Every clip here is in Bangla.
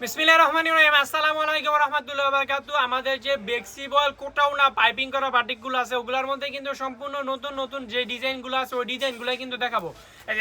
বিসমিল্লাহির রহমানির রহিম। আসসালামু আলাইকুম ওয়া রাহমাতুল্লাহি ওয়া বারাকাতুহু। আমাদের যে ফ্লেক্সিবল কোটাউনা পাইপিং করা বাটিকগুলো আছে ওগুলোর মধ্যে কিন্তু সম্পূর্ণ নতুন নতুন যে ডিজাইনগুলো আছে ওই ডিজাইনগুলো কিন্তু দেখাবো।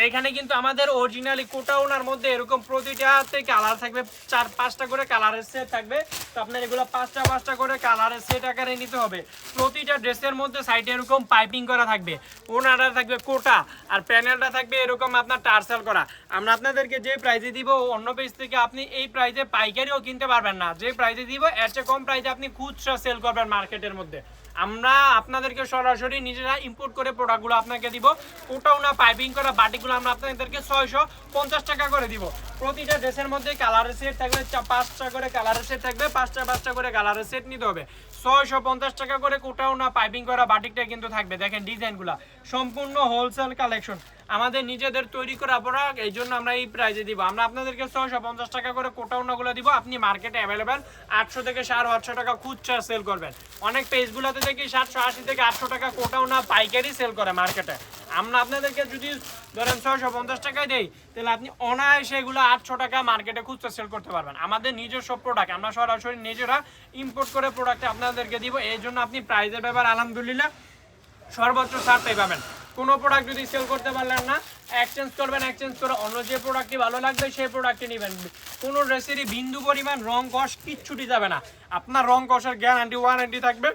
এখানে কিন্তু আমাদের অরিজিনালি কোটাউনার মধ্যে এরকম প্রতিটাতে কালার থাকবে, 4-5টা করে কালারের সেট থাকবে। তো আপনার এগুলো 5টা করে কালারের সেট আকারে নিতে হবে। প্রতিটা ড্রেসের মধ্যে সাইডে এরকম পাইপিং করা থাকবে, ওনাটা থাকবে কোটা, আর প্যানেলটা থাকবে এরকম আপনার টার্সেল করা। আমরা আপনাদেরকে যে প্রাইজে দিব অন্য পেজ থেকে আপনি এই প্রাইজে পাইকারিও কিনতে পারবেন না। যে প্রাইজে দিব এর চেয়ে কম প্রাইজে আপনি খুচরা সেল করবেন মার্কেটের মধ্যে। আমরা আপনাদেরকে সরাসরি নিজেরা ইম্পোর্ট করে প্রোডাক্টগুলো আপনাকে দিব। ওটাও না পাইপিং করা বাটিগুলো আমরা আপনাদেরকে 650 টাকা করে দিব। প্রতিটা ড্রেসের মধ্যে কালারের সেট থাকবে, 5টা করে কালারের সেট থাকবে, 5টা করে কালারের সেট নিতে হবে। 650 টাকা করে কোটাও না পাইপিং করা বাটিকটা কিন্তু থাকবে। দেখেন ডিজাইনগুলো সম্পূর্ণ হোলসেল কালেকশন, আমাদের নিজেদের তৈরি করা প্রোডাক্ট, এই জন্য আমরা এই প্রাইজে দিব। আমরা আপনাদেরকে 650 টাকা করে কোটাউনাগুলো দিব। আপনি মার্কেটে অ্যাভেলেবেল 800 থেকে 850 টাকা খুচরা সেল করবেন। অনেক পেজগুলোতে দেখি 780 থেকে 800 টাকা কোটাউনা পাইকারি সেল করে মার্কেটে। আমরা আপনাদেরকে যদি ধরেন 650 টাকায় দেই তাহলে আপনি অনায়াসে এগুলো 800 টাকা মার্কেটে খুচরা সেল করতে পারবেন। আমাদের নিজস্ব প্রোডাক্ট, আমরা সরাসরি নিজেরা ইম্পোর্ট করে প্রোডাক্ট আপনাদেরকে দিব। এই জন্য আপনি প্রাইজের ব্যাপার আলহামদুলিল্লাহ সর্বোচ্চ ছাড়টাই পাবেন। কোনো প্রোডাক্ট যদি সেল করতে পারলেন না, এক্সচেঞ্জ করবেন, এক্সচেঞ্জ করে অন্য যে প্রোডাক্টটি ভালো লাগবে সেই প্রোডাক্টটি নেবেন। কোনো ড্রেসেরই বিন্দু পরিমাণ রং কষ কিচ্ছুটি যাবে না। আপনার রং কষের গ্যারান্টি ওয়ারেন্টি থাকবে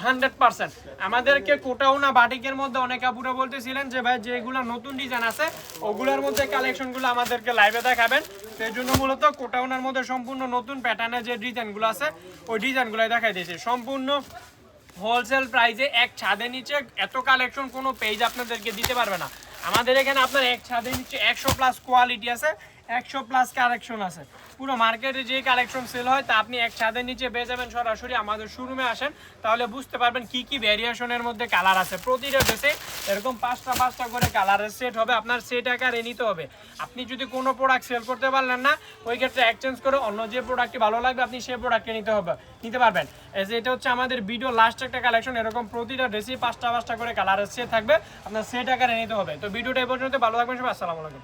100%। আমাদেরকে কোটাউনা বাটিকের মধ্যে অনেক আপুরা বলতেছিলেন যে ভাই যেগুলো নতুন ডিজাইন আছে ওগুলোর মধ্যে কালেকশনগুলো আমাদেরকে লাইভে দেখাবেন। সেই জন্য মূলত কোটাউনার মধ্যে সম্পূর্ণ নতুন প্যাটার্নের যে ডিজাইনগুলো আছে ওই ডিজাইনগুলোই দেখাই দিয়েছি সম্পূর্ণ হোলসেল প্রাইসে। এক ছাদের নিচে এত কালেকশন কোনো পেজ আপনাদেরকে দিতে পারবে না। আমাদের এখানে আপনার এক ছাদের নিচে 100+ কোয়ালিটি আছে, 100+ কালেকশন আছে। পুরো মার্কেটে যে কালেকশন সেল হয় তা আপনি এক ছাদের নিচে পেয়ে যাবেন। সরাসরি আমাদের শোরুমে আসেন, তাহলে বুঝতে পারবেন কি কি ভ্যারিয়েশনের মধ্যে কালার আছে। প্রতিটা ড্রেসে এরকম 5টা করে কালারের সেট হবে, আপনার সেট আকারে নিতে হবে। আপনি যদি কোনো প্রোডাক্ট সেল করতে পারলেন না, ওই ক্ষেত্রে এক্সচেঞ্জ করে অন্য যে প্রোডাক্টটি ভালো লাগবে আপনি সেই প্রোডাক্টকে নিতে পারবেন। এটা হচ্ছে আমাদের ভিডিও লাস্ট একটা কালেকশন। এরকম প্রতিটা ড্রেসে 5টা করে কালারের সেট থাকবে, আপনার সেট আকারে নিতে হবে। তো ভিডিওটা এই পর্যন্ত, ভালো থাকবেন সবাই, আসসালামু আলাইকুম।